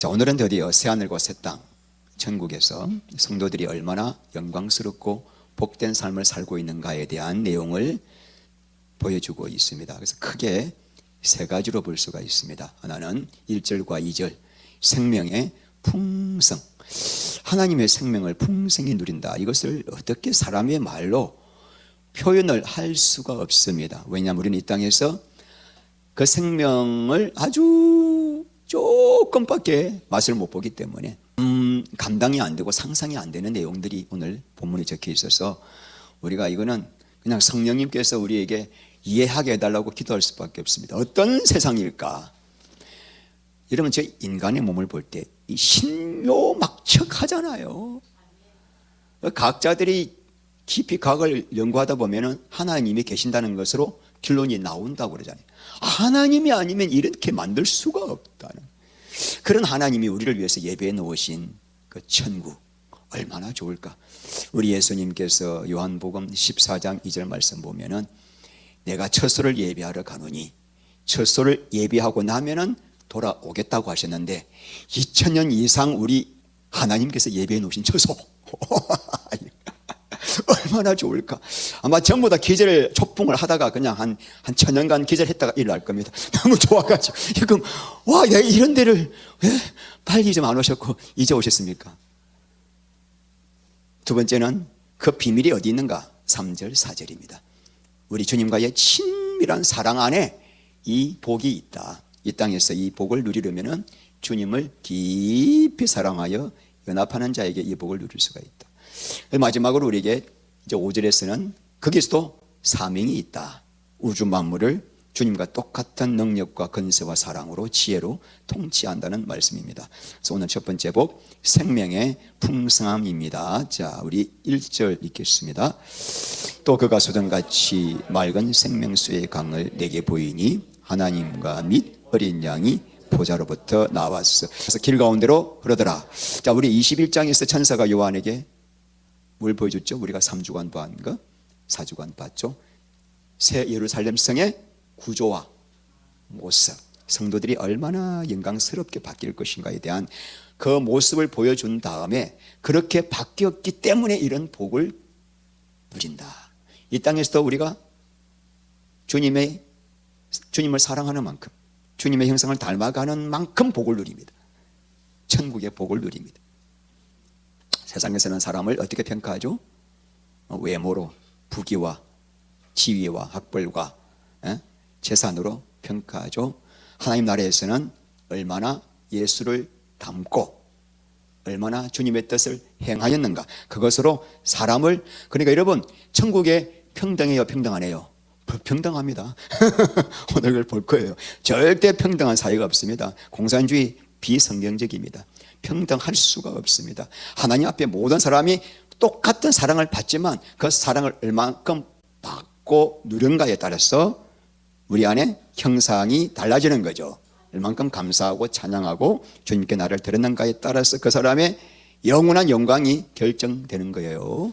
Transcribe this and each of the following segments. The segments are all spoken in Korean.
자, 오늘은 드디어 새하늘과 새 땅, 천국에서 성도들이 얼마나 영광스럽고 복된 삶을 살고 있는가에 대한 내용을 보여주고 있습니다. 그래서 크게 세 가지로 볼 수가 있습니다. 하나는 1절과 2절, 생명의 풍성. 하나님의 생명을 풍성히 누린다. 이것을 어떻게 사람의 말로 표현을 할 수가 없습니다. 왜냐하면 우리는 이 땅에서 그 생명을 아주 조금밖에 맛을 못 보기 때문에 감당이 안 되고 상상이 안 되는 내용들이 오늘 본문에 적혀 있어서 우리가 이거는 그냥 성령님께서 우리에게 이해하게 해달라고 기도할 수밖에 없습니다. 어떤 세상일까? 여러분, 저 인간의 몸을 볼 때 이 신묘막측하잖아요. 과학자들이 깊이 과학을 연구하다 보면은 하나님이 계신다는 것으로 결론이 나온다고 그러잖아요. 하나님이 아니면 이렇게 만들 수가 없다는, 그런 하나님이 우리를 위해서 예배해 놓으신 그 천국 얼마나 좋을까. 우리 예수님께서 요한복음 14장 2절 말씀 보면은 내가 처소를 예비하러 가노니, 처소를 예비하고 나면은 돌아오겠다고 하셨는데 2000년 이상 우리 하나님께서 예배해 놓으신 처소 얼마나 좋을까. 아마 전부 다 기절 촉풍을 하다가 그냥 한 1000년간 기절했다가 일어날 겁니다. 너무 좋아가지고. 지금 와, 내가 이런 데를 왜 빨리 좀 안 오셨고 이제 오셨습니까? 두 번째는 그 비밀이 어디 있는가? 3절 4절입니다 우리 주님과의 친밀한 사랑 안에 이 복이 있다. 이 땅에서 이 복을 누리려면 주님을 깊이 사랑하여 연합하는 자에게 이 복을 누릴 수가 있다. 마지막으로 우리에게 이제 5절에서는 거기서도 사명이 있다. 우주 만물을 주님과 똑같은 능력과 건세와 사랑으로 지혜로 통치한다는 말씀입니다. 그래서 오늘 첫 번째 복, 생명의 풍성함입니다. 자, 우리 1절 읽겠습니다. 또 그가 소정같이 맑은 생명수의 강을 내게 보이니 하나님과 및 어린 양이 보좌로부터 나왔어. 그래서 길 가운데로 흐르더라. 자, 우리 21장에서 천사가 요한에게 뭘 보여줬죠? 우리가 3주간 본 거, 4주간 봤죠? 새 예루살렘 성의 구조와 모습, 성도들이 얼마나 영광스럽게 바뀔 것인가에 대한 그 모습을 보여준 다음에 그렇게 바뀌었기 때문에 이런 복을 누린다. 이 땅에서도 우리가 주님을 사랑하는 만큼, 주님의 형상을 닮아가는 만큼 복을 누립니다. 천국의 복을 누립니다. 세상에서는 사람을 어떻게 평가하죠? 외모로, 부귀와 지위와 학벌과 재산으로 평가하죠. 하나님 나라에서는 얼마나 예수를 닮고 얼마나 주님의 뜻을 행하였는가, 그것으로 사람을, 그러니까 여러분, 천국에 평등해요, 평등 안 해요? 불평등합니다. 오늘 그걸 볼 거예요. 절대 평등한 사회가 없습니다. 공산주의 비성경적입니다. 평등할 수가 없습니다. 하나님 앞에 모든 사람이 똑같은 사랑을 받지만 그 사랑을 얼만큼 받고 누른가에 따라서 우리 안에 형상이 달라지는 거죠. 얼만큼 감사하고 찬양하고 주님께 나를 드렸는가에 따라서 그 사람의 영원한 영광이 결정되는 거예요.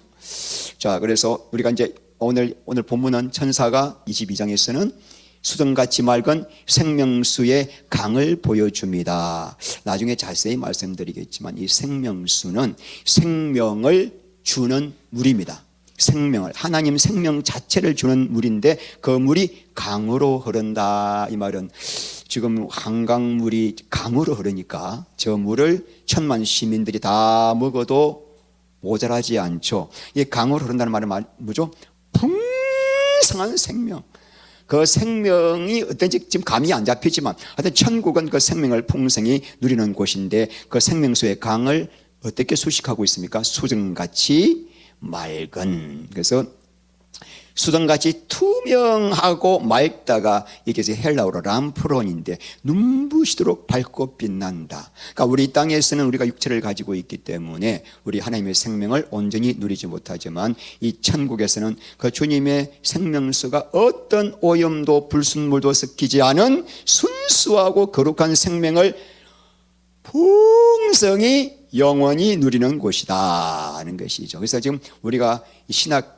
자, 그래서 우리가 이제 오늘 본문은 천사가 22장에서는 수정같이 맑은 생명수의 강을 보여줍니다. 나중에 자세히 말씀드리겠지만 이 생명수는 생명을 주는 물입니다. 생명을, 하나님 생명 자체를 주는 물인데 그 물이 강으로 흐른다. 이 말은 지금 한강물이 강으로 흐르니까 저 물을 천만 시민들이 다 먹어도 모자라지 않죠. 이 강으로 흐른다는 말은 뭐죠? 풍성한 생명. 그 생명이 어떤지 지금 감이 안 잡히지만 하여튼 천국은 그 생명을 풍성히 누리는 곳인데 그 생명수의 강을 어떻게 수식하고 있습니까? 수정같이 맑은. 그래서 수정같이 투명하고 맑다가 이게 헬라어로 람프론인데 눈부시도록 밝고 빛난다. 그러니까 우리 땅에서는 우리가 육체를 가지고 있기 때문에 우리 하나님의 생명을 온전히 누리지 못하지만 이 천국에서는 그 주님의 생명수가 어떤 오염도 불순물도 섞이지 않은 순수하고 거룩한 생명을 풍성히 영원히 누리는 곳이다 하는 것이죠. 그래서 지금 우리가 신학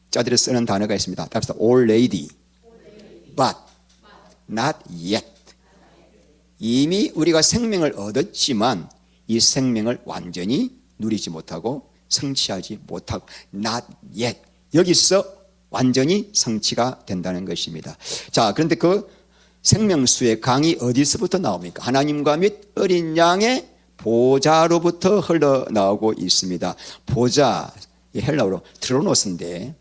자들이 쓰는 단어가 있습니다. 답시다. Already, but not yet. 이미 우리가 생명을 얻었지만 이 생명을 완전히 누리지 못하고 성취하지 못하고 not yet 여기서 완전히 성취가 된다는 것입니다. 자, 그런데 그 생명수의 강이 어디서부터 나옵니까? 하나님과 및 어린 양의 보좌로부터 흘러나오고 있습니다. 보좌, 헬라어로 트로노스인데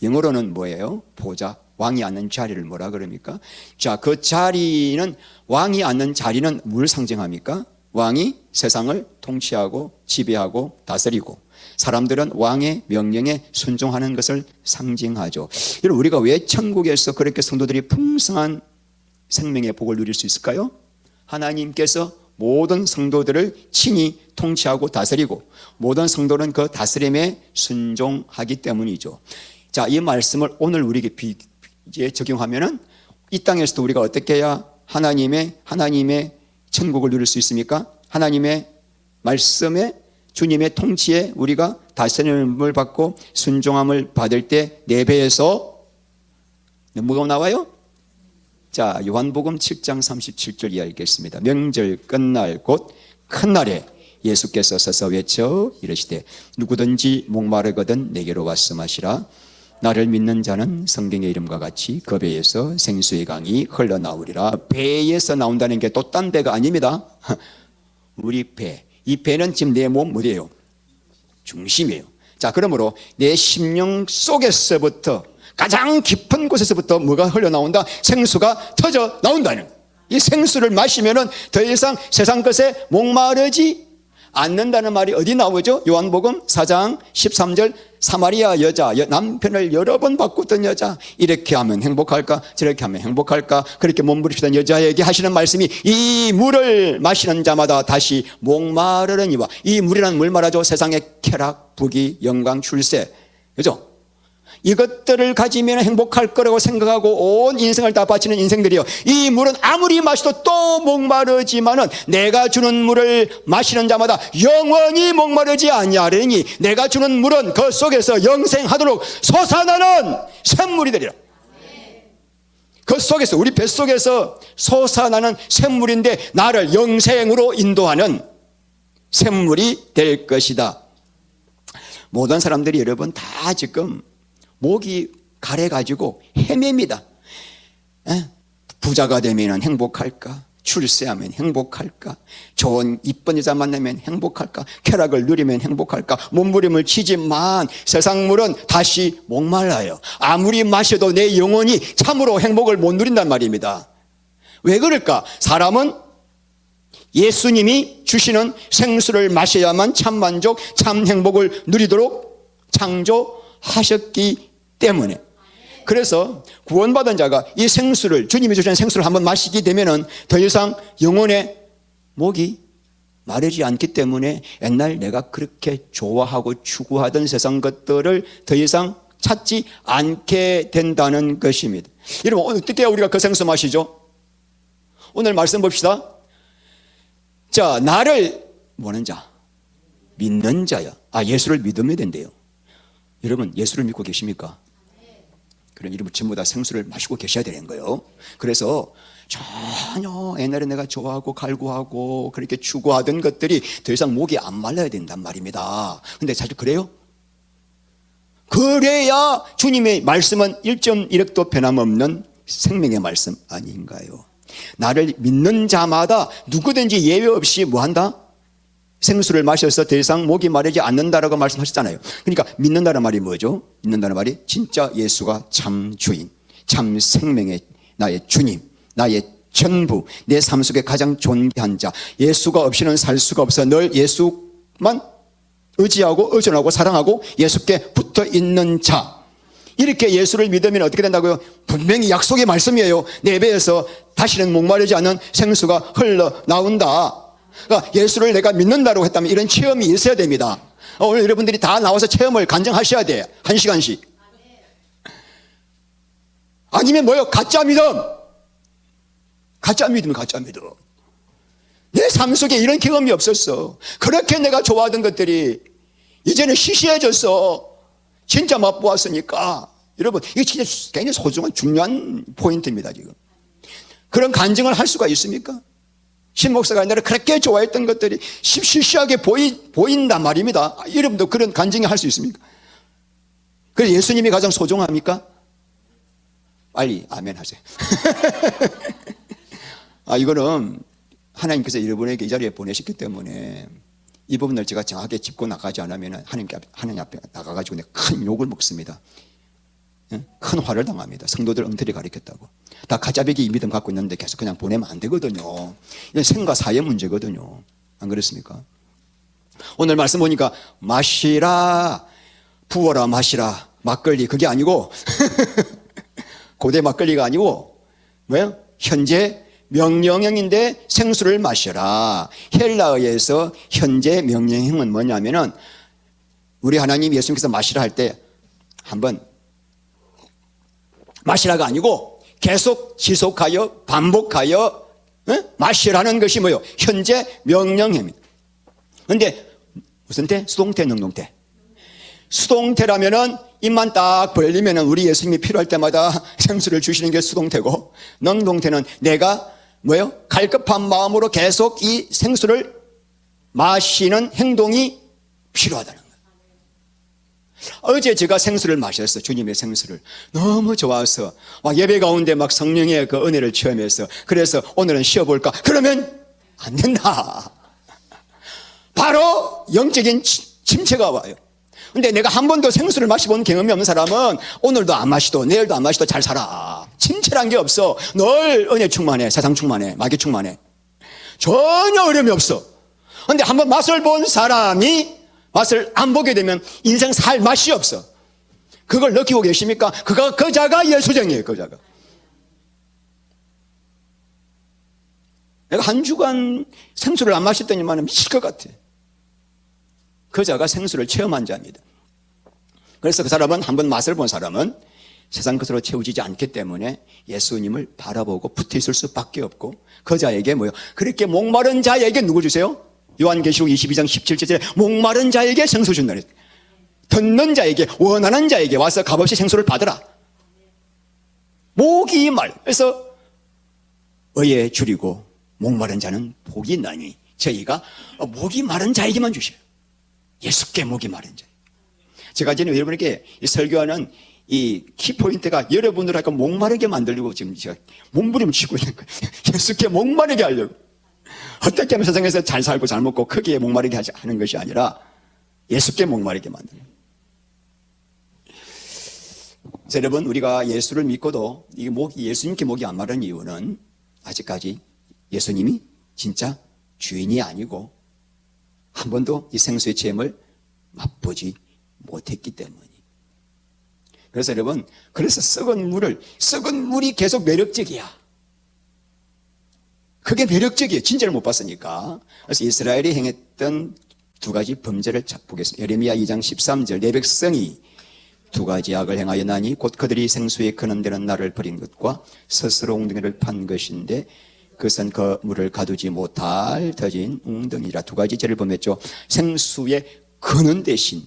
영어로는 뭐예요? 보좌, 왕이 앉는 자리를 뭐라 그럽니까? 자, 그 자리는, 왕이 앉는 자리는 뭘 상징합니까? 왕이 세상을 통치하고 지배하고 다스리고 사람들은 왕의 명령에 순종하는 것을 상징하죠. 여러분, 우리가 왜 천국에서 그렇게 성도들이 풍성한 생명의 복을 누릴 수 있을까요? 하나님께서 모든 성도들을 친히 통치하고 다스리고 모든 성도는 그 다스림에 순종하기 때문이죠. 자, 이 말씀을 오늘 우리에게 이제 적용하면은 이 땅에서도 우리가 어떻게 해야 하나님의 천국을 누릴 수 있습니까? 하나님의 말씀에 주님의 통치에 우리가 다스림을 받고 순종함을 받을 때 4배에서 뭐가 나와요? 자, 요한복음 7장 37절 이하 읽겠습니다. 명절 끝날 곧 큰 날에 예수께서 서서 외쳐 이르시되 누구든지 목마르거든 내게로 와서 마시라. 나를 믿는 자는 성경의 이름과 같이 그 배에서 생수의 강이 흘러나오리라. 배에서 나온다는 게 또 딴 배가 아닙니다. 우리 배. 이 배는 지금 내 몸 어디예요? 중심이에요. 자, 그러므로 내 심령 속에서부터 가장 깊은 곳에서부터 뭐가 흘러나온다? 생수가 터져 나온다는 거예요. 이 생수를 마시면은 더 이상 세상 것에 목마르지 않는다는 말이 어디 나오죠? 요한복음 4장 13절 사마리아 여자, 남편을 여러 번 바꾸던 여자, 이렇게 하면 행복할까? 저렇게 하면 행복할까? 그렇게 몸부림치던 여자에게 하시는 말씀이 이 물을 마시는 자마다 다시 목마르려니와, 이 물이라는 물 말하죠? 세상의 쾌락, 부귀, 영광, 출세, 그죠? 이것들을 가지면 행복할 거라고 생각하고 온 인생을 다 바치는 인생들이요, 이 물은 아무리 마셔도 또 목마르지만은 내가 주는 물을 마시는 자마다 영원히 목마르지 아니하리니 내가 주는 물은 그 속에서 영생하도록 솟아나는 샘물이 되리라. 그 속에서, 우리 뱃속에서 솟아나는 샘물인데 나를 영생으로 인도하는 샘물이 될 것이다. 모든 사람들이 여러분 다 지금 목이 가래가지고 헤맵니다. 부자가 되면 행복할까? 출세하면 행복할까? 좋은 이쁜 여자 만나면 행복할까? 쾌락을 누리면 행복할까? 몸부림을 치지만 세상 물은 다시 목말라요. 아무리 마셔도 내 영혼이 참으로 행복을 못 누린단 말입니다. 왜 그럴까? 사람은 예수님이 주시는 생수를 마셔야만 참 만족, 참 행복을 누리도록 창조하셨기 때문에. 그래서 구원받은 자가 이 생수를, 주님이 주시는 생수를 한번 마시게 되면은 더 이상 영혼의 목이 마르지 않기 때문에 옛날 내가 그렇게 좋아하고 추구하던 세상 것들을 더 이상 찾지 않게 된다는 것입니다. 여러분, 어떻게 우리가 그 생수 마시죠? 오늘 말씀 봅시다. 자, 나를 뭐는 자? 믿는 자야. 예수를 믿으면 된대요. 여러분, 예수를 믿고 계십니까? 그럼 여러분 전부 다 생수를 마시고 계셔야 되는 거예요. 그래서 전혀 옛날에 내가 좋아하고 갈구하고 그렇게 추구하던 것들이 더 이상 목이 안 말라야 된단 말입니다. 근데 사실 그래요? 그래야 주님의 말씀은 1.1획도 변함없는 생명의 말씀 아닌가요? 나를 믿는 자마다 누구든지 예외 없이 뭐한다? 생수를 마셔서 더 이상 목이 마르지 않는다라고 말씀하셨잖아요. 그러니까 믿는다는 말이 뭐죠? 믿는다는 말이 진짜 예수가 참 주인, 참 생명의 나의 주님, 나의 전부, 내 삶 속에 가장 존귀한 자, 예수가 없이는 살 수가 없어. 늘 예수만 의지하고 의존하고 사랑하고 예수께 붙어 있는 자, 이렇게 예수를 믿으면 어떻게 된다고요? 분명히 약속의 말씀이에요. 내 배에서 다시는 목마르지 않는 생수가 흘러나온다. 그러니까 예수를 내가 믿는다고 했다면 이런 체험이 있어야 됩니다. 오늘 여러분들이 다 나와서 체험을 간증하셔야 돼. 1시간씩. 아니면 뭐요? 가짜 믿음. 가짜 믿음. 내 삶 속에 이런 경험이 없었어. 그렇게 내가 좋아하던 것들이 이제는 시시해졌어. 진짜 맛보았으니까. 여러분, 이게 진짜 굉장히 소중한 중요한 포인트입니다. 지금 그런 간증을 할 수가 있습니까? 신목사가 옛날에 그렇게 좋아했던 것들이 시시하게 보인단 말입니다. 여러분도 그런 간증이 할 수 있습니까? 그래서 예수님이 가장 소중합니까? 빨리 아멘 하세요. 이거는 하나님께서 여러분에게 이 자리에 보내셨기 때문에 이 부분을 제가 정확하게 짚고 나가지 않으면 하나님 앞에 나가가지고 큰 욕을 먹습니다. 큰 화를 당합니다. 성도들 엉터리 가르쳤다고. 다 가짜배기 믿음 갖고 있는데 계속 그냥 보내면 안 되거든요. 이건 생과 사의 문제거든요. 안 그렇습니까? 오늘 말씀 보니까 마시라, 부어라 마시라, 막걸리, 그게 아니고 고대 막걸리가 아니고 뭐예요? 현재 명령형인데 생수를 마셔라. 헬라어에서 현재 명령형은 뭐냐면은 우리 하나님 예수님께서 마시라 할 때 한번 마시라가 아니고 계속 지속하여 반복하여 마시라는 것이 뭐예요? 현재 명령형입니다. 그런데 무슨 태? 수동태, 능동태. 수동태라면은 입만 딱 벌리면은 우리 예수님이 필요할 때마다 생수를 주시는 게 수동태고, 능동태는 내가 뭐예요? 갈급한 마음으로 계속 이 생수를 마시는 행동이 필요하다는 거예요. 어제 제가 생수를 마셨어요. 주님의 생수를. 너무 좋아서 막 예배 가운데 막 성령의 그 은혜를 체험해서, 그래서 오늘은 쉬어볼까? 그러면 안 된다. 바로 영적인 침체가 와요. 근데 내가 한 번도 생수를 마셔본 경험이 없는 사람은 오늘도 안 마시도 내일도 안 마시도 잘 살아. 침체란 게 없어. 늘 은혜 충만해. 세상 충만해. 마귀 충만해. 전혀 어려움이 없어. 근데 한번 맛을 본 사람이 맛을 안 보게 되면 인생 살 맛이 없어. 그걸 느끼고 계십니까? 그 자가 예수쟁이에요. 그 자가. 내가 한 주간 생수를 안 마셨더니만 미칠 것 같아. 그 자가 생수를 체험한 자입니다. 그래서 그 사람은 한번 맛을 본 사람은 세상 것으로 채워지지 않기 때문에 예수님을 바라보고 붙어 있을 수밖에 없고, 그 자에게 뭐요? 그렇게 목마른 자에게 누구 주세요? 요한계시록 22장 17절에 목마른 자에게 생수 준다. 듣는 자에게, 원하는 자에게 와서 값없이 생수를 받으라. 목이 말. 그래서 의에 줄이고 목마른 자는 복이 있나니 저희가 목이 마른 자에게만 주셔요. 예수께 목이 마른 자. 제가 지금 여러분에게 설교하는 이 키포인트가 여러분들 아까 목마르게 만들려고 지금 제가 몸부림치고 있는 거예요. 예수께 목마르게 하려고. 어떻게 하면 세상에서 잘 살고 잘 먹고 크게 목마르게 하는 것이 아니라 예수께 목마르게 만드는 거예요. 그래서 여러분, 우리가 예수를 믿고도 이 예수님께 목이 안 마른 이유는 아직까지 예수님이 진짜 주인이 아니고 한 번도 이 생수의 체험을 맛보지 못했기 때문이. 그래서 여러분, 그래서 썩은 물이 계속 매력적이야. 그게 매력적이에요. 진짜를 못 봤으니까. 그래서 이스라엘이 행했던 두 가지 범죄를 보겠습니다. 예레미야 2장 13절, 내 백성이 두 가지 악을 행하였나니 곧 그들이 생수에 거는되는 나를 버린 것과 스스로 웅덩이를 판 것인데 그것은 그 물을 가두지 못할 터진 웅덩이라. 두 가지 죄를 범했죠. 생수에 거는 대신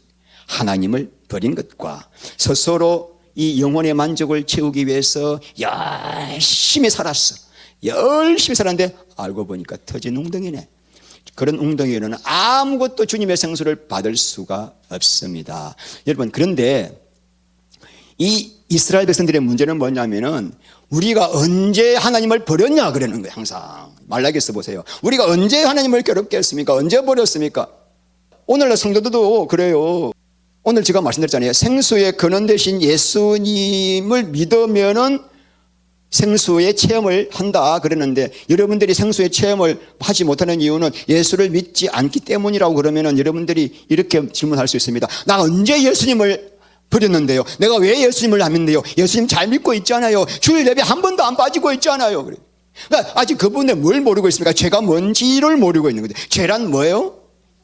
하나님을 버린 것과 스스로 이 영혼의 만족을 채우기 위해서 열심히 살았어. 열심히 살았는데 알고 보니까 터진 웅덩이네. 그런 웅덩이는 아무것도 주님의 생수를 받을 수가 없습니다. 여러분, 그런데 이 이스라엘 백성들의 문제는 뭐냐면은 우리가 언제 하나님을 버렸냐 그러는 거예요. 항상 말라기서 보세요. 우리가 언제 하나님을 괴롭게 했습니까? 언제 버렸습니까? 오늘날 성도들도 그래요. 오늘 제가 말씀드렸잖아요. 생수에 근원 되신 예수님을 믿으면은 생수의 체험을 한다 그러는데, 여러분들이 생수의 체험을 하지 못하는 이유는 예수를 믿지 않기 때문이라고 그러면은 여러분들이 이렇게 질문할 수 있습니다. 나 언제 예수님을 버렸는데요? 내가 왜 예수님을 안 믿는데요? 예수님 잘 믿고 있잖아요. 주일 예배 한 번도 안 빠지고 있잖아요. 그러니까 아직 그분의 뭘 모르고 있습니까? 죄가 뭔지를 모르고 있는 거죠. 죄란 뭐예요?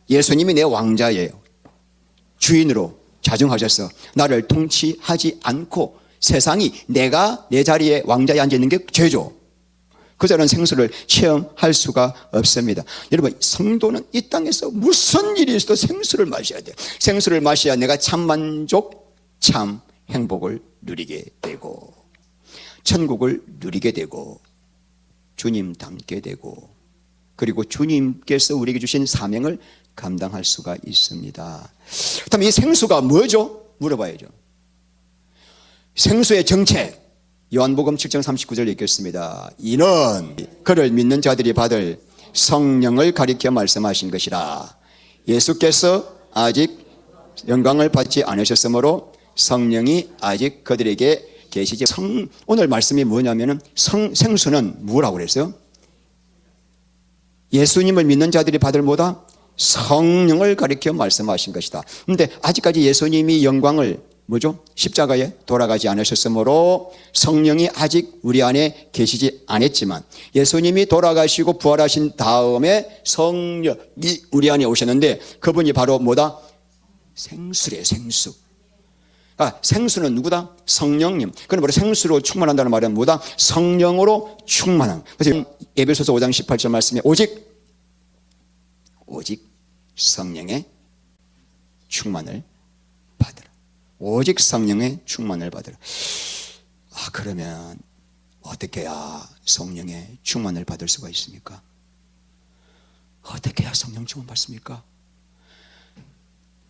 예수님이 내 왕자예요. 주인으로 자정하셔서 나를 통치하지 않고 세상이 내가 내 자리에 왕자에 앉아있는 게 죄죠. 그 자는 생수를 체험할 수가 없습니다. 여러분, 성도는 이 땅에서 무슨 일이 있어도 생수를 마셔야 돼요. 생수를 마셔야 내가 참 만족, 참 행복을 누리게 되고 천국을 누리게 되고 주님 닮게 되고 그리고 주님께서 우리에게 주신 사명을 감당할 수가 있습니다. 그렇다면 이 생수가 뭐죠? 물어봐야죠. 생수의 정체, 요한복음 7장 39절 읽겠습니다. 이는 그를 믿는 자들이 받을 성령을 가리켜 말씀하신 것이라. 예수께서 아직 영광을 받지 않으셨으므로 성령이 아직 그들에게 계시지. 오늘 말씀이 뭐냐면은 생수는 뭐라고 그랬어요? 예수님을 믿는 자들이 받을 뭐다? 성령을 가리켜 말씀하신 것이다. 그런데 아직까지 예수님이 영광을 뭐죠? 십자가에 돌아가지 않으셨으므로 성령이 아직 우리 안에 계시지 않았지만 예수님이 돌아가시고 부활하신 다음에 성령이 우리 안에 오셨는데 그분이 바로 뭐다? 생수래, 생수. 생수는 누구다? 성령님. 그럼 바로 생수로 충만한다는 말은 뭐다? 성령으로 충만한. 그래서 에베소서 5장 18절 말씀에 오직 성령의 충만을 받으라. 오직 성령의 충만을 받으라. 그러면 어떻게 해야 성령의 충만을 받을 수가 있습니까? 어떻게 해야 성령 충만 받습니까?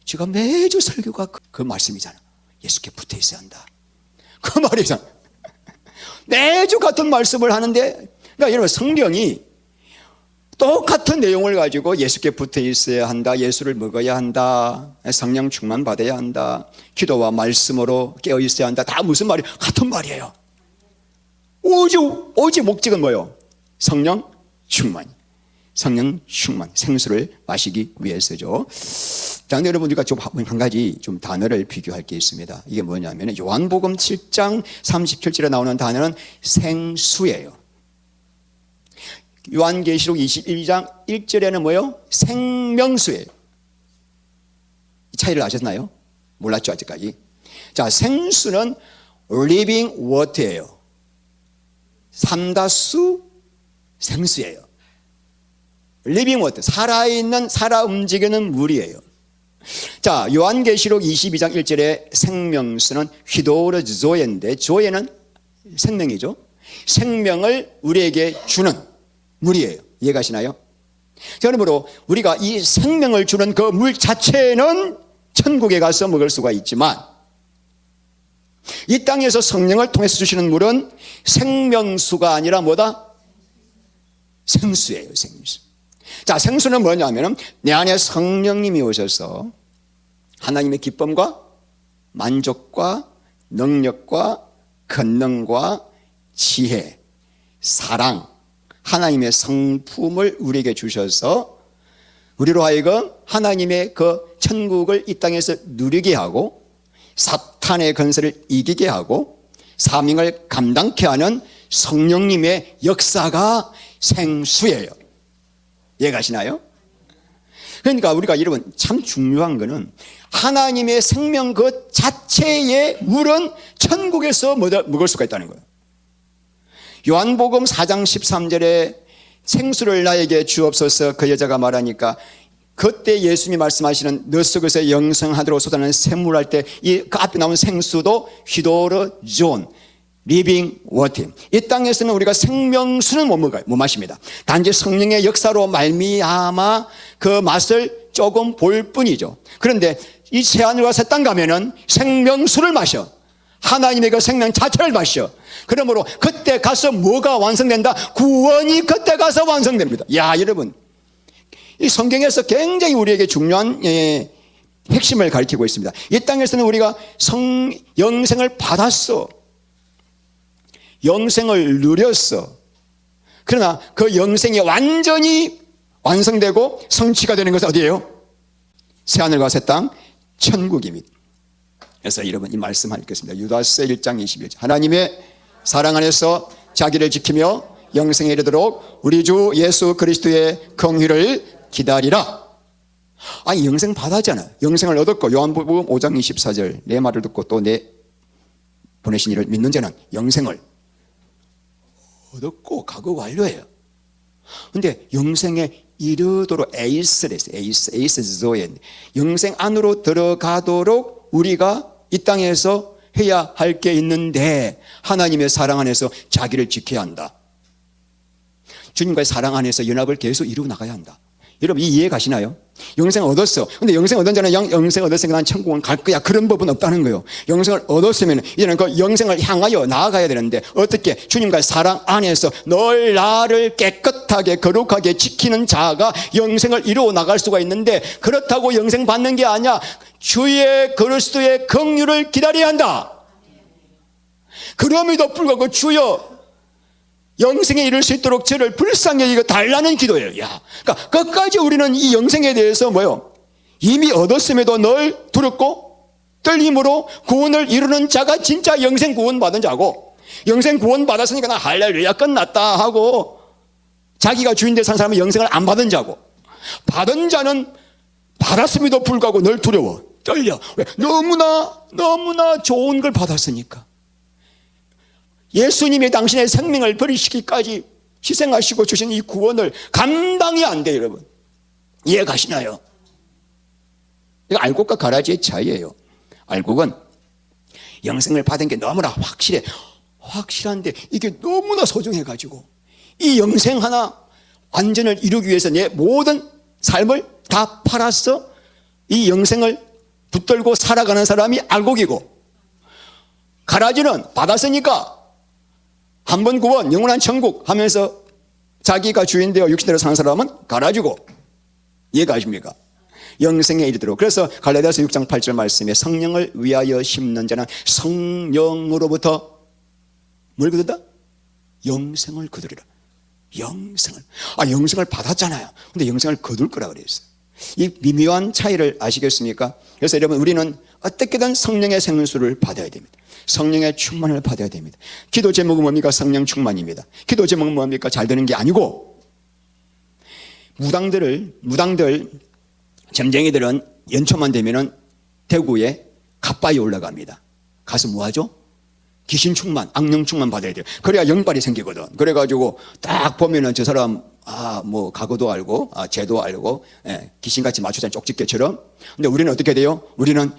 제가 매주 설교가 그 말씀이잖아. 예수께 붙어 있어야 한다. 그 말이잖아. 매주 같은 말씀을 하는데, 그러니까 여러분 성경이 똑같은 내용을 가지고 예수께 붙어 있어야 한다, 예수를 먹어야 한다, 성령 충만 받아야 한다, 기도와 말씀으로 깨어 있어야 한다. 다 무슨 말이에요? 같은 말이에요. 오직 목적은 뭐예요? 성령 충만. 성령 충만, 생수를 마시기 위해서죠. 자, 여러분, 우리가 좀 한 가지 좀 단어를 비교할 게 있습니다. 이게 뭐냐면 요한복음 7장 37절에 나오는 단어는 생수예요. 요한계시록 21장 1절에는 뭐예요? 생명수예요. 이 차이를 아셨나요? 몰랐죠, 아직까지. 자, 생수는 living water예요. 삼다수 생수예요. living water, 살아있는, 살아 움직이는 물이에요. 자, 요한계시록 22장 1절에 생명수는 휘도르조에인데, 조에는 생명이죠. 생명을 우리에게 주는 물이에요. 이해가시나요? 그러므로 우리가 이 생명을 주는 그 물 자체는 천국에 가서 먹을 수가 있지만 이 땅에서 성령을 통해서 주시는 물은 생명수가 아니라 뭐다? 생수예요, 생수. 자, 생수는 뭐냐면 내 안에 성령님이 오셔서 하나님의 기쁨과 만족과 능력과 권능과 지혜, 사랑, 하나님의 성품을 우리에게 주셔서 우리로 하여금 하나님의 그 천국을 이 땅에서 누리게 하고 사탄의 건설을 이기게 하고 사명을 감당케 하는 성령님의 역사가 생수예요. 이해가시나요? 그러니까 우리가 여러분 참 중요한 거는 하나님의 생명 그 자체의 물은 천국에서 먹을 수가 있다는 거예요. 요한복음 4장 13절에 생수를 나에게 주옵소서 그 여자가 말하니까 그때 예수님이 말씀하시는 너 속에서 영생하도록 솟아나는 샘물 할 때 이 그 앞에 나온 생수도 휘도르존 리빙 워터. 이 땅에서는 우리가 생명수는 못 먹어요. 못 마십니다. 단지 성령의 역사로 말미암아 그 맛을 조금 볼 뿐이죠. 그런데 이 새하늘과 새 땅 가면은 생명수를 마셔. 하나님의 그 생명 자체를 마셔. 그러므로 그때 가서 뭐가 완성된다? 구원이 그때 가서 완성됩니다. 야, 여러분, 이 성경에서 굉장히 우리에게 중요한 핵심을 가르치고 있습니다. 이 땅에서는 우리가 영생을 받았어. 영생을 누렸어. 그러나 그 영생이 완전히 완성되고 성취가 되는 것은 어디예요? 새하늘과 새 땅, 천국입니다. 그래서 여러분 이 말씀 읽겠습니다. 유다서 1장 21절. 하나님의 사랑 안에서 자기를 지키며 영생에 이르도록 우리 주 예수 그리스도의 긍휼을 기다리라. 아니, 영생 받았잖아. 영생을 얻었고 요한복음 5장 24절 내 말을 듣고 또 내 보내신 이를 믿는 자는 영생을 얻었고 가고 완료해요. 근데 영생에 이르도록 에이스조에 영생 안으로 들어가도록 우리가 이 땅에서 해야 할 게 있는데 하나님의 사랑 안에서 자기를 지켜야 한다. 주님과의 사랑 안에서 연합을 계속 이루어 나가야 한다. 여러분 이 이해 가시나요? 영생 얻었어. 근데 영생 얻은 자는 영생 얻었으니까 난 천국은 갈 거야. 그런 법은 없다는 거예요. 영생을 얻었으면 이제는 그 영생을 향하여 나아가야 되는데 어떻게? 주님과의 사랑 안에서 늘 나를 깨끗하게 거룩하게 지키는 자가 영생을 이루어 나갈 수가 있는데, 그렇다고 영생 받는 게 아니야. 주의 그리스도의 긍휼을 기다려야 한다. 그럼에도 불구하고 주여 영생에 이를 수 있도록 저를 불쌍히 여기고 달라는 기도예요. 야, 그러니까 끝까지 우리는 이 영생에 대해서 뭐요? 이미 얻었음에도 늘 두렵고 떨림으로 구원을 이루는 자가 진짜 영생 구원 받은 자고, 영생 구원 받았으니까 나 할렐루야 끝났다 하고 자기가 주인 돼 산 사람은 영생을 안 받은 자고, 받은 자는 받았음에도 불구하고 늘 두려워 떨려. 왜? 너무나 좋은 걸 받았으니까. 예수님이 당신의 생명을 버리시기까지 희생하시고 주신 이 구원을 감당이 안 돼요. 여러분 이해 가시나요? 이거 알곡과 가라지의 차이예요. 알곡은 영생을 받은 게 너무나 확실한데 이게 너무나 소중해가지고 이 영생 하나 완전을 이루기 위해서 내 모든 삶을 다 팔아서 이 영생을 붙들고 살아가는 사람이 알곡이고, 가라지는 받았으니까 한 번 구원 영원한 천국 하면서 자기가 주인 되어 육신대로 사는 사람은 가라지고. 이해가 가십니까? 영생에 이르도록. 그래서 갈라디아서 6장 8절 말씀에 성령을 위하여 심는 자는 성령으로부터 뭘 거둔다? 영생을 거두리라. 영생을 받았잖아요. 근데 영생을 거둘 거라 그랬어요. 이 미묘한 차이를 아시겠습니까? 그래서 여러분 우리는 어떻게든 성령의 생수를 받아야 됩니다. 성령의 충만을 받아야 됩니다. 기도 제목은 뭡니까? 성령 충만입니다. 기도 제목은 뭡니까? 잘 되는 게 아니고, 무당들 점쟁이들은 연초만 되면은 대구에 갓바위에 올라갑니다. 가서 뭐 하죠? 귀신 충만, 악령 충만 받아야 돼요. 그래야 영빨이 생기거든. 그래가지고 딱 보면은 저 사람 뭐 각오도 알고 죄도 알고, 귀신같이 마주치는 쪽집게처럼. 근데 우리는 어떻게 돼요? 우리는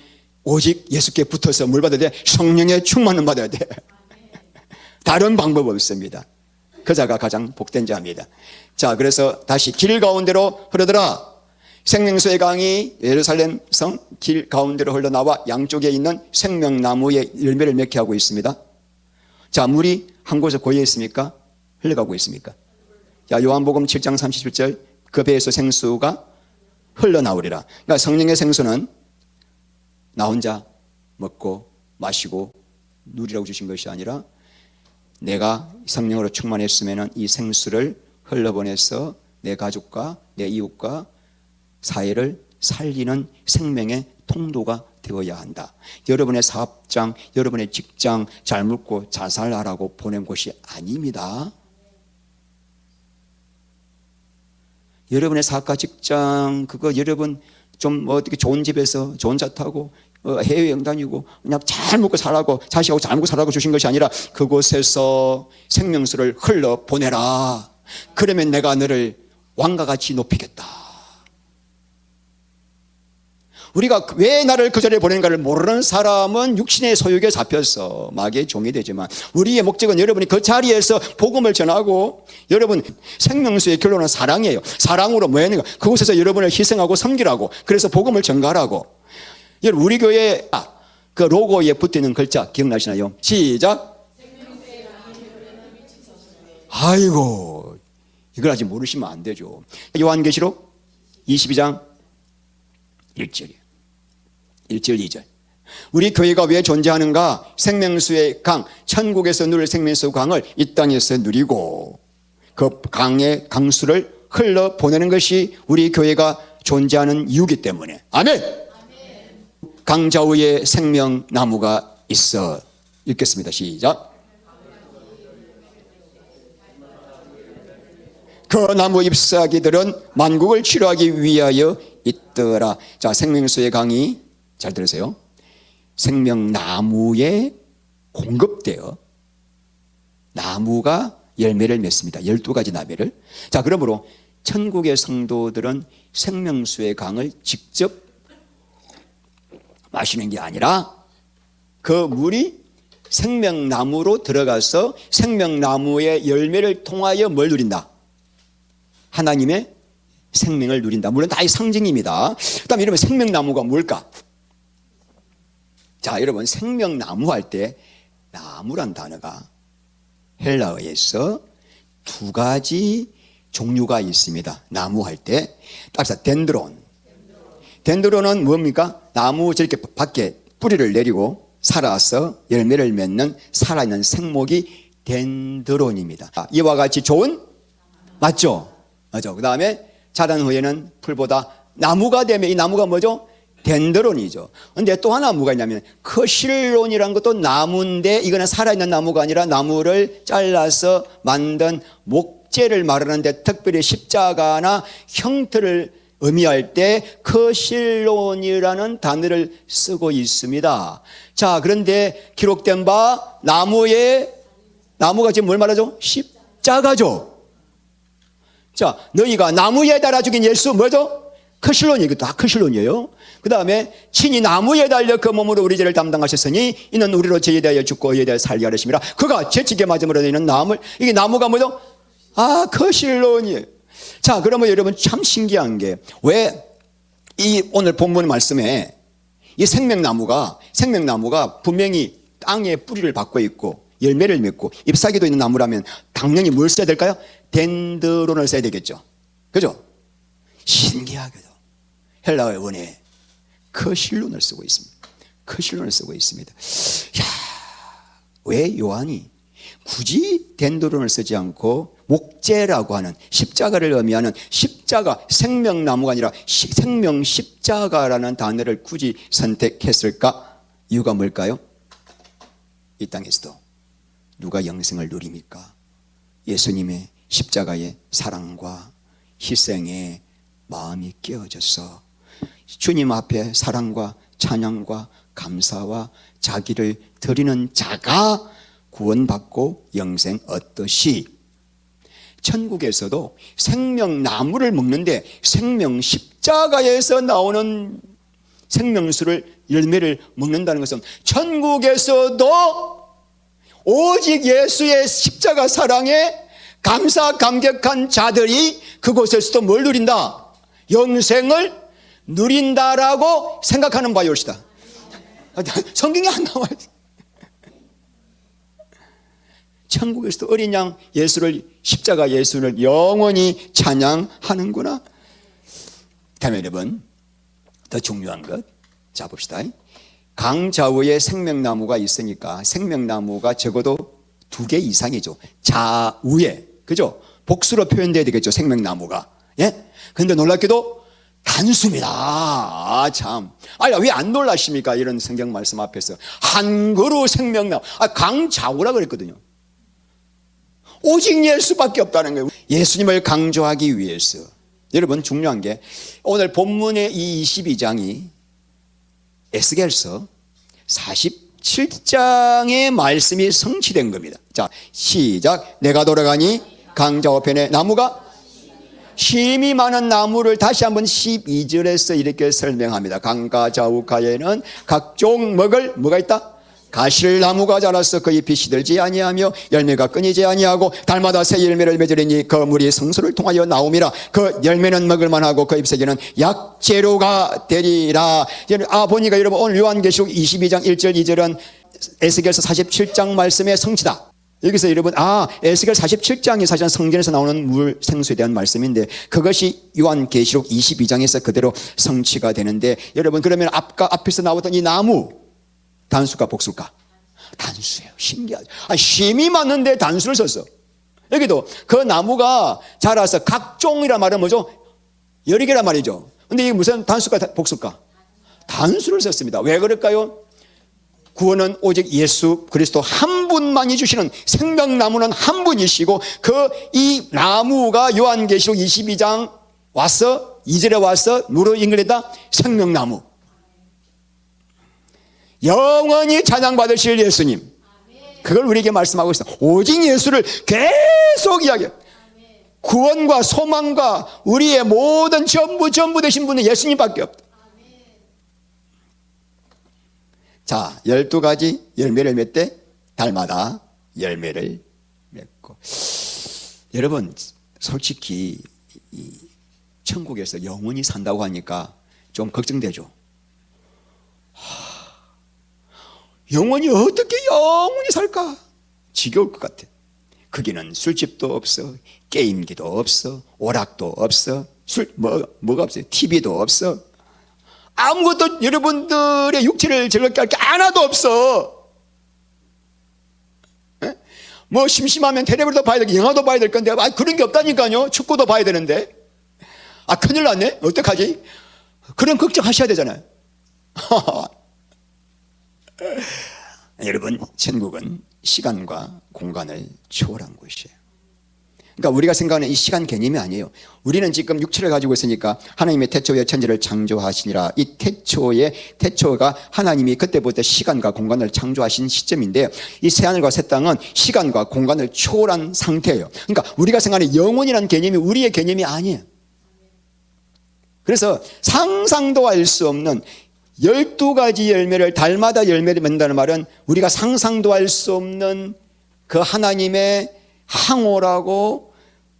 오직 예수께 붙어서 뭘 받아야 돼? 성령의 충만을 받아야 돼. 다른 방법 없습니다. 그 자가 가장 복된 자입니다. 자, 그래서 다시 길 가운데로 흐르더라. 생명수의 강이 예루살렘 성 길 가운데로 흘러나와 양쪽에 있는 생명나무의 열매를 맺게 하고 있습니다. 자, 물이 한 곳에 고여 있습니까? 흘러가고 있습니까? 자, 요한복음 7장 37절 그 배에서 생수가 흘러나오리라. 그러니까 성령의 생수는 나 혼자 먹고 마시고 누리라고 주신 것이 아니라 내가 성령으로 충만했으면 이 생수를 흘러보내서 내 가족과 내 이웃과 사회를 살리는 생명의 통로가 되어야 한다. 여러분의 사업장, 여러분의 직장 잘 먹고 잘 살라라고 보낸 곳이 아닙니다. 여러분의 사업가 직장 그거 여러분 좀 어떻게 좋은 집에서 좋은 차 타고 해외여행 다니고 그냥 잘 먹고 살라고, 자식하고 잘 먹고 살라고 주신 것이 아니라 그곳에서 생명수를 흘러 보내라. 그러면 내가 너를 왕과 같이 높이겠다. 우리가 왜 나를 그 자리에 보내는가를 모르는 사람은 육신의 소욕에 잡혀서 마귀의 종이 되지만, 우리의 목적은 여러분이 그 자리에서 복음을 전하고, 여러분 생명수의 결론은 사랑이에요. 사랑으로 뭐 했는가? 그곳에서 여러분을 희생하고 섬기라고. 그래서 복음을 전가하라고. 여러분 우리 교회 그 로고에 붙어있는 글자 기억나시나요? 시작. 아이고, 이걸 아직 모르시면 안 되죠. 요한계시록 22장 1절이에요. 1절 2절. 우리 교회가 왜 존재하는가? 생명수의 강, 천국에서 누릴 생명수 강을 이 땅에서 누리고 그 강의 강수를 흘러보내는 것이 우리 교회가 존재하는 이유이기 때문에. 아멘. 강좌우에 생명나무가 있어. 읽겠습니다. 시작. 그 나무 잎사귀들은 만국을 치료하기 위하여 있더라. 자, 생명수의 강이 잘 들으세요. 생명나무에 공급되어 나무가 열매를 맺습니다. 12가지 나무를. 자, 그러므로 천국의 성도들은 생명수의 강을 직접 마시는 게 아니라 그 물이 생명나무로 들어가서 생명나무의 열매를 통하여 뭘 누린다? 하나님의 생명을 누린다. 물론 다 상징입니다. 그 다음에 여러분 생명나무가 뭘까? 자, 여러분 생명나무 할 때 나무란 단어가 헬라어에서 두 가지 종류가 있습니다. 나무 할 때 따라서 덴드론. 덴드론은 뭡니까? 나무 저렇게 밖에 뿌리를 내리고 살아서 열매를 맺는 살아있는 생목이 덴드론입니다. 이와 같이 좋은 맞죠? 맞죠. 그 다음에 자란 후에는 풀보다 나무가 되면 이 나무가 뭐죠? 덴드론이죠. 근데 또 하나 뭐가 있냐면 크실론이라는 것도 나무인데 이거는 살아있는 나무가 아니라 나무를 잘라서 만든 목재를 말하는데 특별히 십자가나 형태를 의미할 때 크실론이라는 단어를 쓰고 있습니다. 자, 그런데 기록된 바 나무가 지금 뭘 말하죠? 십자가죠. 자, 너희가 나무에 달아 죽인 예수 뭐죠? 크실론이에요. 이것도 다 크실론이에요. 그 다음에 친히 나무에 달려 그 몸으로 우리 죄를 담당하셨으니 이는 우리로 죄에 대하여 죽고 의에 대하여 살게 하려심이라. 그가 채찍에 맞음으로 되는 나무, 이게 나무가 뭐죠? 크실론이에요. 자, 그러면 여러분 참 신기한 게 왜 이 오늘 본문 말씀에 이 생명나무가 분명히 땅에 뿌리를 받고 있고 열매를 맺고 잎사귀도 있는 나무라면 당연히 뭘 써야 될까요? 덴드론을 써야 되겠죠. 그죠? 신기하게도 헬라어의 원어에 크실론을 쓰고 있습니다. 크실론을 쓰고 있습니다. 야, 왜 요한이 굳이 덴드론을 쓰지 않고 목재라고 하는 십자가를 의미하는 십자가, 생명나무가 아니라 생명 십자가라는 단어를 굳이 선택했을까? 이유가 뭘까요? 이 땅에서도 누가 영생을 누립니까? 예수님의 십자가의 사랑과 희생에 마음이 끼어져서 주님 앞에 사랑과 찬양과 감사와 자기를 드리는 자가 구원받고 영생 얻듯이 천국에서도 생명나무를 먹는데 생명 십자가에서 나오는 생명수를 열매를 먹는다는 것은 천국에서도 오직 예수의 십자가 사랑에 감격한 자들이 그곳에서도 뭘 누린다? 영생을 누린다라고 생각하는 바이올시다. 성경에 안 나와요. 천국에서도 어린 양 십자가 예수를 영원히 찬양하는구나. 다음에 여러분 더 중요한 것 자 봅시다. 강좌우에 생명나무가 있으니까 생명나무가 적어도 2개 이상이죠. 좌우에, 그죠? 복수로 표현돼야 되겠죠, 생명나무가. 예? 근데 놀랍게도 단수입니다. 참. 왜 안 놀라십니까? 이런 성경 말씀 앞에서. 한 그루 생명나무. 강좌우라 그랬거든요. 오직 예수밖에 없다는 거예요. 예수님을 강조하기 위해서. 여러분 중요한 게 오늘 본문의 이 22장이 에스겔서 47장의 말씀이 성취된 겁니다. 자, 시작. 내가 돌아가니 강좌우편에 나무가 심이 많은 나무를 다시 한번 12절에서 이렇게 설명합니다. 강가 좌우가에는 각종 먹을 뭐가 있다? 가실나무가 자라서 그 잎이 시들지 아니하며 열매가 끊이지 아니하고 달마다 새 열매를 맺으리니 그 물이 성소를 통하여 나옴이라. 그 열매는 먹을만하고 그 잎새기는 약재료가 되리라. 보니까 여러분 오늘 요한계시록 22장 1절 2절은 에스겔서 47장 말씀의 성취다. 여기서 여러분 에스겔 47장이 사실은 성전에서 나오는 물 생수에 대한 말씀인데 그것이 요한계시록 22장에서 그대로 성취가 되는데 여러분 그러면 앞에서 나왔던 이 나무 단수가 복수일까? 단수예요. 신기하죠. 심이 많은데 단수를 썼어. 여기도 그 나무가 자라서 각종이란 말은 뭐죠? 여러 개란 말이죠. 근데 이게 무슨 단수가 복수일까? 단수를 썼습니다. 왜 그럴까요? 구원은 오직 예수 그리스도 한 분만이 주시는 생명나무는 한 분이시고 이 나무가 요한계시록 22장 와서 2절에 와서 누로 연결했다? 생명나무. 영원히 찬양받으실 예수님. 그걸 우리에게 말씀하고 있어요. 오직 예수를 계속 이야기해요. 구원과 소망과 우리의 모든 전부 되신 분은 예수님밖에 없다. 자, 12가지 열매를 맺되 달마다 열매를 맺고. 여러분 솔직히 천국에서 영원히 산다고 하니까 좀 걱정되죠. 영원히 어떻게 영원히 살까? 지겨울 것 같아. 거기는 술집도 없어, 게임기도 없어, 오락도 없어, 뭐가 없어요? TV도 없어. 아무것도 여러분들의 육체를 즐겁게 할 게 하나도 없어. 에? 뭐 심심하면 텔레비전도 봐야 되고 영화도 봐야 될 건데 그런 게 없다니까요. 축구도 봐야 되는데. 큰일 났네. 어떡하지? 그런 걱정하셔야 되잖아요. 여러분, 천국은 시간과 공간을 초월한 곳이에요. 그러니까 우리가 생각하는 이 시간 개념이 아니에요. 우리는 지금 육체를 가지고 있으니까 하나님의 태초에 천지를 창조하시니라. 이 태초가 하나님이 그때부터 시간과 공간을 창조하신 시점인데요. 이 새하늘과 새 땅은 시간과 공간을 초월한 상태예요. 그러니까 우리가 생각하는 영혼이라는 개념이 우리의 개념이 아니에요. 그래서 상상도 할 수 없는 12가지 열매를 달마다 열매를 맺는다는 말은 우리가 상상도 할 수 없는 그 하나님의 항오라고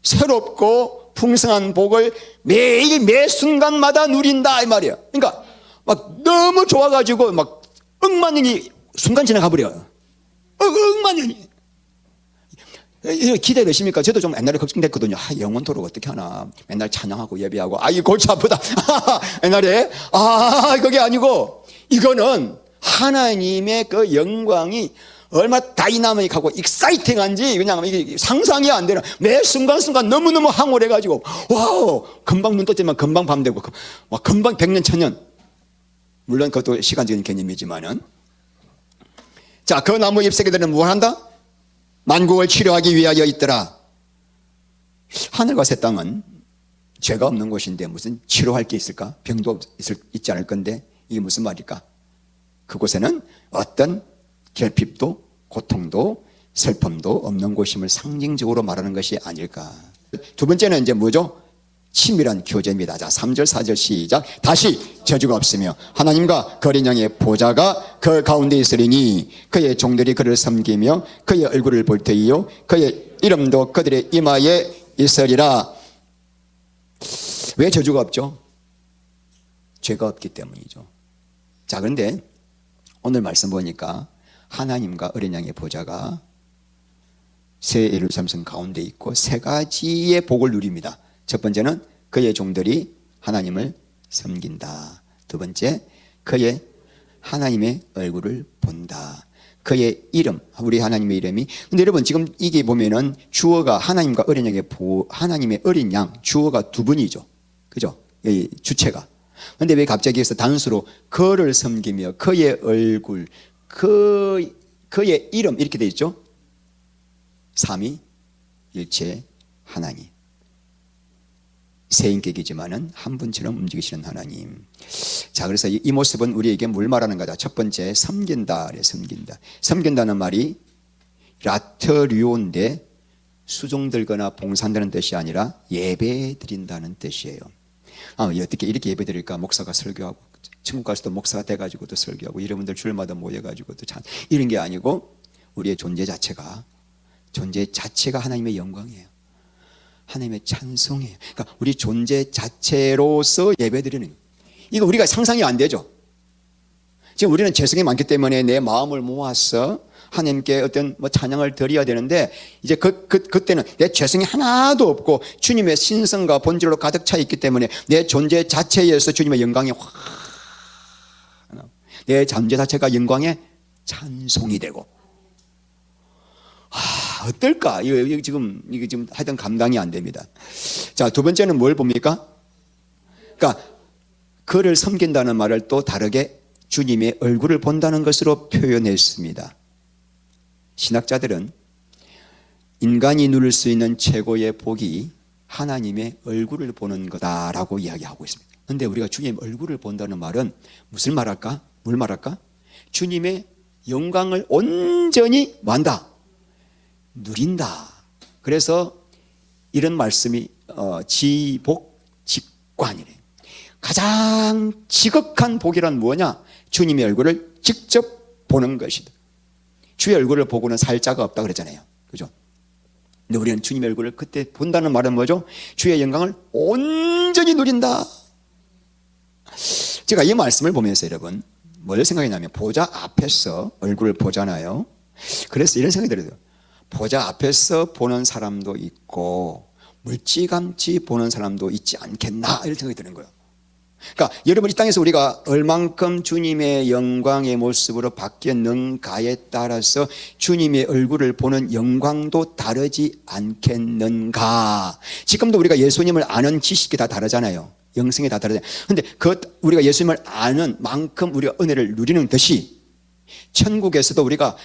새롭고 풍성한 복을 매일 매 순간마다 누린다 이 말이에요. 그러니까 막 너무 좋아가지고 막 억만 년이 순간 지나가 버려요. 억만 년이. 기대되십니까? 저도 좀 옛날에 걱정됐거든요. 영원토록 어떻게 하나. 맨날 찬양하고 예배하고 이 골치 아프다. 옛날에 그게 아니고 이거는 하나님의 그 영광이 얼마나 다이나믹하고 익사이팅한지 그냥 이게 상상이 안 되는 매 순간순간 너무너무 황홀해가지고 와우 금방 눈 떴지만 금방 밤 되고 금방 100년 천년. 물론 그것도 시간적인 개념이지만은 자, 그 나무 잎새끼들은 뭘 한다? 만국을 치료하기 위하여 있더라. 하늘과 새 땅은 죄가 없는 곳인데 무슨 치료할 게 있을까? 병도 있지 않을 건데 이게 무슨 말일까? 그곳에는 어떤 결핍도 고통도 슬픔도 없는 곳임을 상징적으로 말하는 것이 아닐까. 두 번째는 이제 뭐죠? 친밀한 교제입니다. 자, 3절 4절 시작. 다시 저주가 없으며 하나님과 그 어린 양의 보좌가 그 가운데 있으리니 그의 종들이 그를 섬기며 그의 얼굴을 볼 터이요 그의 이름도 그들의 이마에 있으리라. 왜 저주가 없죠? 죄가 없기 때문이죠. 자, 그런데 오늘 말씀 보니까 하나님과 어린 양의 보좌가 새 예루살렘 성 가운데 있고 세 가지의 복을 누립니다. 첫 번째는 그의 종들이 하나님을 섬긴다. 두 번째, 그의 하나님의 얼굴을 본다. 그의 이름, 우리 하나님의 이름이. 근데 여러분 지금 이게 보면은 주어가 하나님과 어린 양의 하나님의 어린 양, 주어가 두 분이죠. 그죠? 이 주체가. 근데 왜 갑자기 해서 단수로 그를 섬기며 그의 얼굴, 그의 이름 이렇게 돼 있죠? 삼위일체 하나님. 세 인격이지만은 한 분처럼 움직이시는 하나님. 자, 그래서 이 모습은 우리에게 뭘 말하는 거다? 첫 번째, 섬긴다. 섬긴다. 섬긴다는 말이 라터류온데 수종들거나 봉산되는 뜻이 아니라 예배 드린다는 뜻이에요. 어떻게 이렇게 예배 드릴까? 목사가 설교하고 천국 가서도 목사가 돼가지고 또 설교하고 여러분들 주일마다 모여가지고 또 이런 게 아니고 우리의 존재 자체가 하나님의 영광이에요. 하나님의 찬송이에요. 그러니까 우리 존재 자체로서 예배드리는, 이거 우리가 상상이 안 되죠. 지금 우리는 죄성이 많기 때문에 내 마음을 모아서 하나님께 어떤 찬양을 드려야 되는데 이제 그때는 내 죄성이 하나도 없고 주님의 신성과 본질로 가득 차 있기 때문에 내 존재 자체에서 주님의 영광이 내 존재 자체가 영광의 찬송이 되고. 어떨까? 이거 지금 하여튼 감당이 안 됩니다. 자, 두 번째는 뭘 봅니까? 그러니까 그를 섬긴다는 말을 또 다르게 주님의 얼굴을 본다는 것으로 표현했습니다. 신학자들은 인간이 누릴 수 있는 최고의 복이 하나님의 얼굴을 보는 거다라고 이야기하고 있습니다. 그런데 우리가 주님의 얼굴을 본다는 말은 무슨 말할까? 뭘 말할까? 주님의 영광을 온전히 뭐한다? 누린다. 그래서 이런 말씀이 지복직관이래. 가장 지극한 복이란 뭐냐? 주님의 얼굴을 직접 보는 것이다. 주의 얼굴을 보고는 살 자가 없다 그랬잖아요. 그죠? 근데 우리는 주님의 얼굴을 그때 본다는 말은 뭐죠? 주의 영광을 온전히 누린다. 제가 이 말씀을 보면서 여러분 뭘 생각했냐면, 보좌 앞에서 얼굴을 보잖아요. 그래서 이런 생각이 들어요. 보좌 앞에서 보는 사람도 있고 멀찌감치 보는 사람도 있지 않겠나, 이런 생각이 드는 거예요. 그러니까 여러분, 이 땅에서 우리가 얼만큼 주님의 영광의 모습으로 바뀌었는가에 따라서 주님의 얼굴을 보는 영광도 다르지 않겠는가. 지금도 우리가 예수님을 아는 지식이 다 다르잖아요. 영성이 다 다르잖아요. 근데 우리가 예수님을 아는 만큼 우리가 은혜를 누리는 듯이 천국에서도 우리가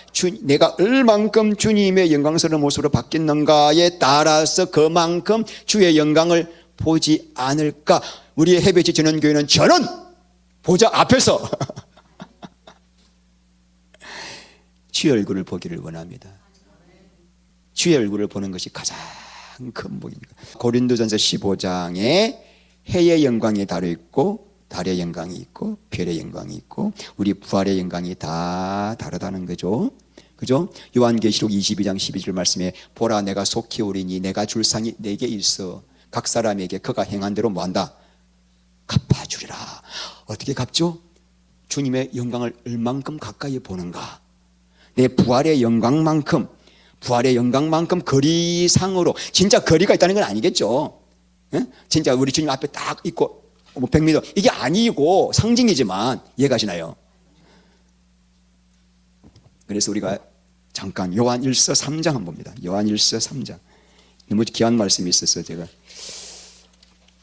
내가 얼만큼 주님의 영광스러운 모습으로 바뀌었는가에 따라서 그만큼 주의 영광을 보지 않을까. 우리의 해배지 전원교회는 저는 보좌 앞에서 주의 얼굴을 보기를 원합니다. 주의 얼굴을 보는 것이 가장 큰 복입니다. 고린도전서 15장에 해의 영광이 다르 있고 달의 영광이 있고 별의 영광이 있고 우리 부활의 영광이 다 다르다는 거죠. 그죠? 요한계시록 22장 12절 말씀에 보라 내가 속히 오리니 내가 줄 상이 내게 있어 각 사람에게 그가 행한 대로 뭐한다? 갚아주리라. 어떻게 갚죠? 주님의 영광을 얼만큼 가까이 보는가. 내 부활의 영광만큼 거리상으로, 진짜 거리가 있다는 건 아니겠죠. 예? 진짜 우리 주님 앞에 딱 있고 100m 이게 아니고 상징이지만 이해가시나요? 그래서 우리가 잠깐 요한일서 3장 한번 봅니다. 요한일서 3장. 너무 귀한 말씀이 있어서 제가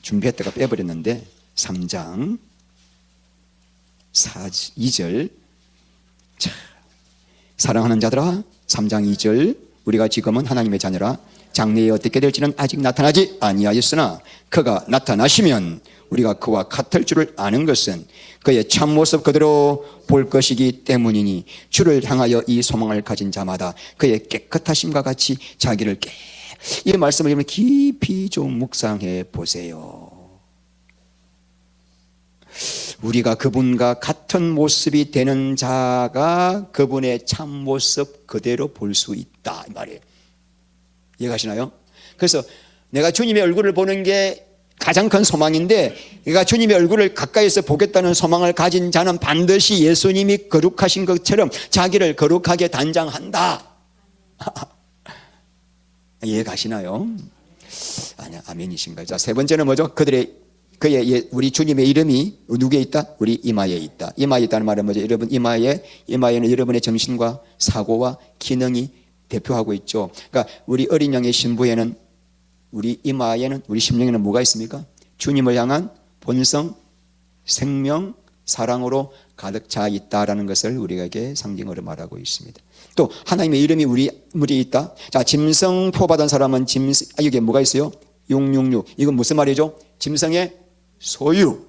준비했다가 빼버렸는데 3장 2절. 자, 사랑하는 자들아, 3장 2절. 우리가 지금은 하나님의 자녀라. 장래에 어떻게 될지는 아직 나타나지 아니하였으나 그가 나타나시면 우리가 그와 같을 줄을 아는 것은 그의 참모습 그대로 볼 것이기 때문이니 주를 향하여 이 소망을 가진 자마다 그의 깨끗하심과 같이 자기를 이 말씀을 깊이 좀 묵상해 보세요. 우리가 그분과 같은 모습이 되는 자가 그분의 참모습 그대로 볼 수 있다, 이 말이에요. 이해가시나요? 그래서 내가 주님의 얼굴을 보는 게 가장 큰 소망인데, 그러니까 주님의 얼굴을 가까이서 보겠다는 소망을 가진 자는 반드시 예수님이 거룩하신 것처럼 자기를 거룩하게 단장한다. 이해가시나요? 아니야, 아멘이신가요? 자, 세 번째는 뭐죠? 우리 주님의 이름이 누구에 있다? 우리 이마에 있다. 이마에 있다는 말은 뭐죠? 여러분, 이마에는 여러분의 정신과 사고와 기능이 대표하고 있죠. 그러니까 우리 어린 양의 신부에는, 우리 이마에는, 우리 심령에는 뭐가 있습니까? 주님을 향한 본성, 생명, 사랑으로 가득 차 있다라는 것을 우리에게 상징으로 말하고 있습니다. 또 하나님의 이름이 우리에 있다. 자, 짐승포 받은 사람은 여기에 뭐가 있어요? 666. 이건 무슨 말이죠? 짐승의 소유.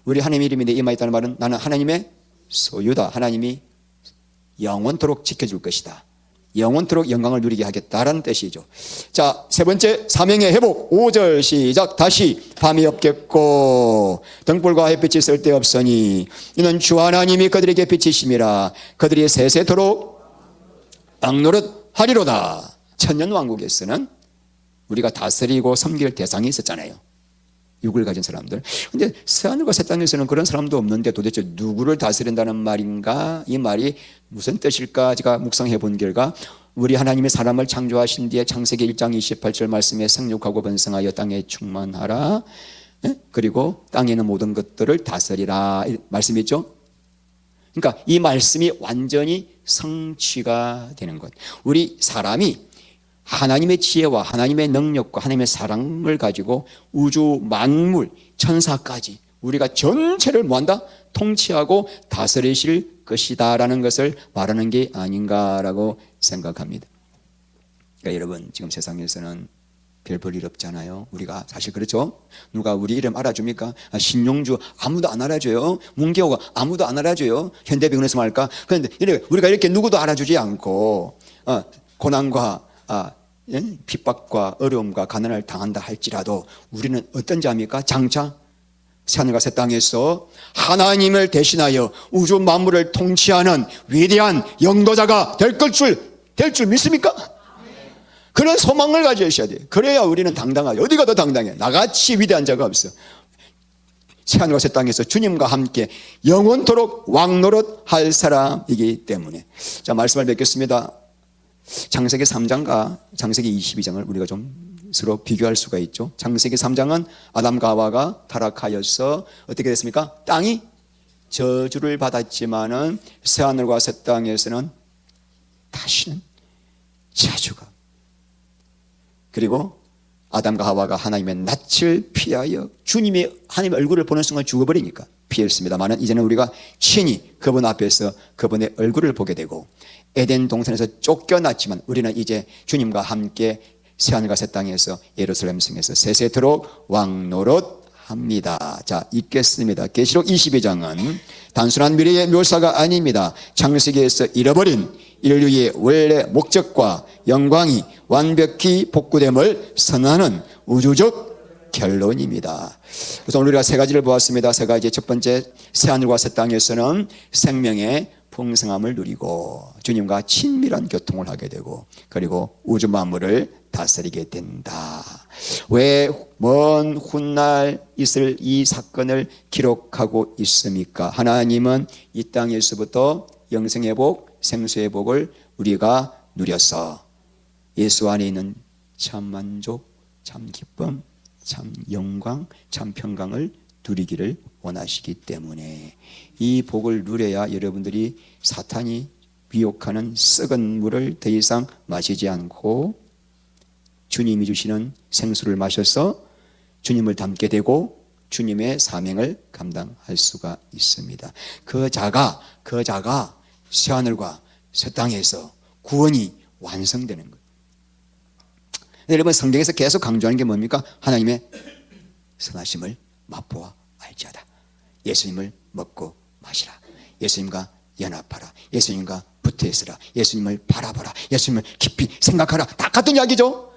우리 하나님의 이름이 내 이마에 있다는 말은 나는 하나님의 소유다. 하나님이 영원토록 지켜줄 것이다. 영원토록 영광을 누리게 하겠다라는 뜻이죠. 자, 세 번째, 사명의 회복. 5절 시작. 다시 밤이 없겠고 등불과 햇빛이 쓸데없으니 이는 주 하나님이 그들에게 빛이심이라. 그들이 세세토록 악노릇하리로다. 천년왕국에서는 우리가 다스리고 섬길 대상이 있었잖아요. 육을 가진 사람들. 근데 새하늘과 새 땅에서는 그런 사람도 없는데 도대체 누구를 다스린다는 말인가? 이 말이 무슨 뜻일까? 제가 묵상해 본 결과 우리 하나님의 사람을 창조하신 뒤에 창세기 1장 28절 말씀에 생육하고 번성하여 땅에 충만하라. 그리고 땅에 있는 모든 것들을 다스리라. 말씀이 있죠? 그러니까 이 말씀이 완전히 성취가 되는 것. 우리 사람이 하나님의 지혜와 하나님의 능력과 하나님의 사랑을 가지고 우주 만물 천사까지 우리가 전체를 뭐한다? 통치하고 다스리실 것이다 라는 것을 말하는 게 아닌가라고 생각합니다. 그러니까 여러분, 지금 세상에서는 별 볼 일 없잖아요. 우리가 사실 그렇죠? 누가 우리 이름 알아줍니까? 신용주 아무도 안 알아줘요. 문계호가 아무도 안 알아줘요. 현대병원에서 말까? 그런데 우리가 이렇게 누구도 알아주지 않고 고난과 핍박과 어려움과 가난을 당한다 할지라도 우리는 어떤 자입니까? 장차 새하늘과 새 땅에서 하나님을 대신하여 우주 만물을 통치하는 위대한 영도자가 될 줄 믿습니까? 그런 소망을 가져야 돼요. 그래야 우리는 당당하죠. 어디가 더 당당해? 나같이 위대한 자가 없어. 새하늘과 새 땅에서 주님과 함께 영원토록 왕노릇할 사람이기 때문에. 자, 말씀을 뵙겠습니다. 창세기 3장과 창세기 22장을 우리가 좀 서로 비교할 수가 있죠. 창세기 3장은 아담과 하와가 타락하여서 어떻게 됐습니까? 땅이 저주를 받았지만은 새하늘과 새 땅에서는 다시는 저주가. 그리고 아담과 하와가 하나님의 낯을 피하여 주님의 하나님의 얼굴을 보는 순간 죽어버리니까 피했습니다만은 이제는 우리가 친히 그분 앞에서 그분의 얼굴을 보게 되고 에덴 동산에서 쫓겨났지만 우리는 이제 주님과 함께 새하늘과 새 땅에서 예루살렘 성에서 세세토록 왕노릇합니다. 자, 읽겠습니다. 계시록 22장은 단순한 미래의 묘사가 아닙니다. 창세기에서 잃어버린 인류의 원래 목적과 영광이 완벽히 복구됨을 선언하는 우주적 결론입니다. 그래서 오늘 우리가 세 가지를 보았습니다. 세 가지. 첫 번째, 새하늘과 새 땅에서는 생명의 풍성함을 누리고 주님과 친밀한 교통을 하게 되고 그리고 우주 만물을 다스리게 된다. 왜 먼 훗날 있을 이 사건을 기록하고 있습니까? 하나님은 이 땅에서부터 영생의 복, 생수의 복을 우리가 누려서 예수 안에 있는 참 만족, 참 기쁨, 참 영광, 참 평강을 누리기를 원하시기 때문에 이 복을 누려야 여러분들이 사탄이 미혹하는 썩은 물을 더 이상 마시지 않고 주님이 주시는 생수를 마셔서 주님을 닮게 되고 주님의 사명을 감당할 수가 있습니다. 그 자가 새하늘과 새 땅에서 구원이 완성되는 거예요. 여러분, 성경에서 계속 강조하는 게 뭡니까? 하나님의 선하심을 맛보아 알지어다. 예수님을 먹고 마시라. 예수님과 연합하라. 예수님과 붙어 있으라. 예수님을 바라보라. 예수님을 깊이 생각하라. 다 같은 이야기죠.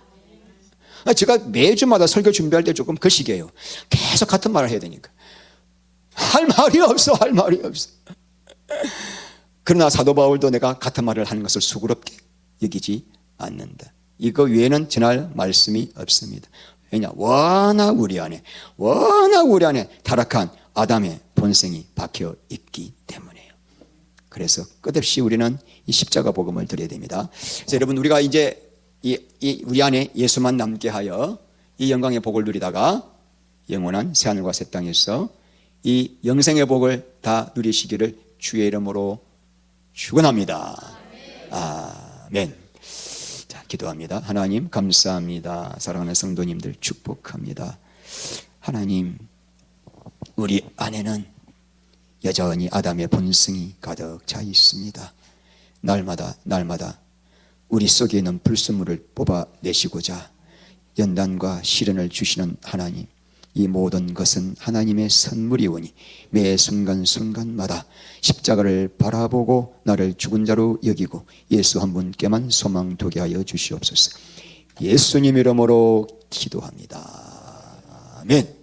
제가 매주마다 설교 준비할 때 조금 거시기해요. 계속 같은 말을 해야 되니까. 할 말이 없어. 그러나 사도 바울도 내가 같은 말을 하는 것을 수고롭게 여기지 않는다. 이거 외에는 전할 말씀이 없습니다. 왜냐? 워낙 우리 안에 타락한 아담의 본성이 박혀 있기 때문에요. 그래서 끝없이 우리는 이 십자가 복음을 드려야 됩니다. 그래서 여러분, 우리가 이제 우리 안에 예수만 남게 하여 이 영광의 복을 누리다가 영원한 새하늘과 새 땅에서 이 영생의 복을 다 누리시기를 주의 이름으로 축원합니다. 아멘. 자, 기도합니다. 하나님 감사합니다. 사랑하는 성도님들 축복합니다. 하나님, 우리 안에는 여전히 아담의 본성이 가득 차 있습니다. 날마다 우리 속에 있는 불순물을 뽑아내시고자 연단과 시련을 주시는 하나님, 이 모든 것은 하나님의 선물이오니 매 순간순간마다 십자가를 바라보고 나를 죽은 자로 여기고 예수 한 분께만 소망 두게 하여 주시옵소서. 예수님 이름으로 기도합니다. 아멘.